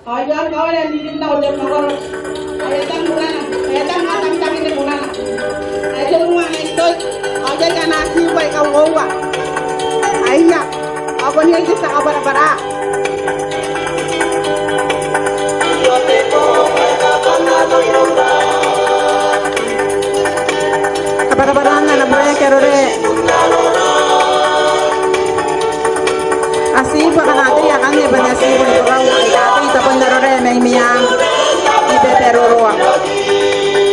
Ajar kau yang di kita udah ngor. Ayatan bukan, ayatan matang kami ni bukan. Ayatan rumah itu, ajar kan nasi baik kau bawa. Ayah, apa ni yang kita kabar-kabar? Kabar-kabaran na boleh kerore. Asib ka natin ya kan iba niya asib ni raw dati tapon darore may miyang ibe peroro.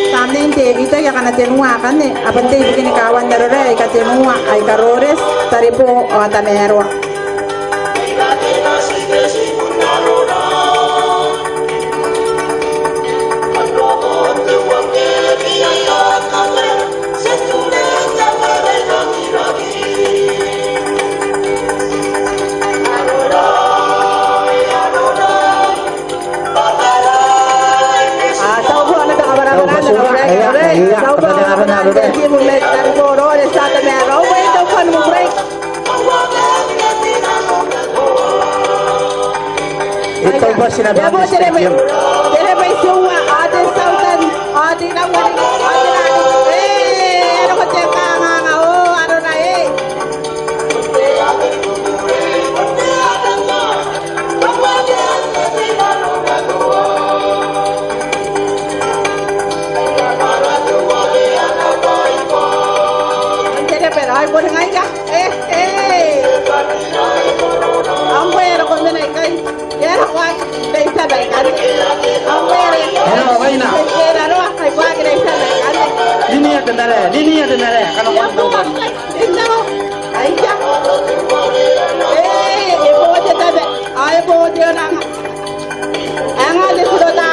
Samne inte ito ya kan tenua kan ne apante bikin kawan darore ka tenua ay karores taripo o tamero. Ito ba sinabi ni Stadium? Telepay suwa, ate sautan, ate naman, ate nani. Ano ko siya ka nga, ano na Ay, boleh ngajak. Ang pera ko na kay. Yan ako ay sabay kan. Ang pera. Ano kay na? Pera ro kay kwa kay sabay kan. Dini ya tenare. Kalau kau tahu. Inna mo. Ay ja. Ipo de tabe. Ay po de na. Ang ali sudo ta.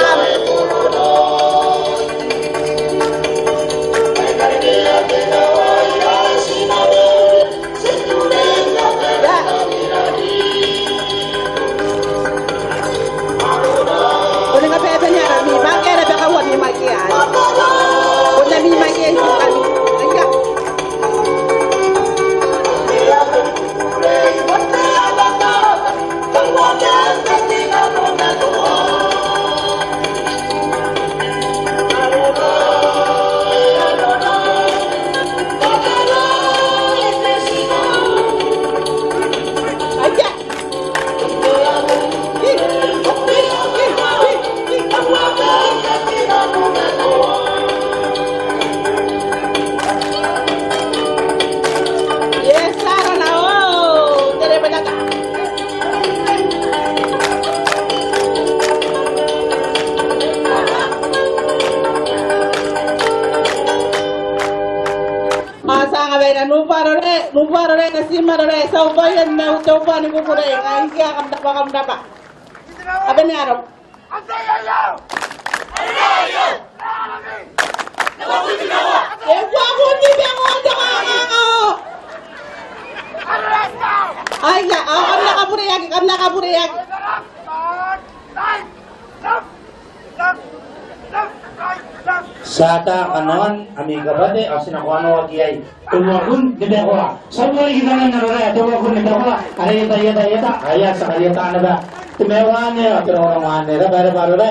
Nuparore kasi marore sa ubayan na utopa ni bukure ay kaya kamdapa. Apa ni araw? Ay ya, kam nakapuriyag. Sata kanon amiga bade asina ko ano agiyay tumawon gede ko sa mo kita na narore tumawon gede ko are yata aya sa kaliya ta na ba tumewan ne pero orang mana bara bara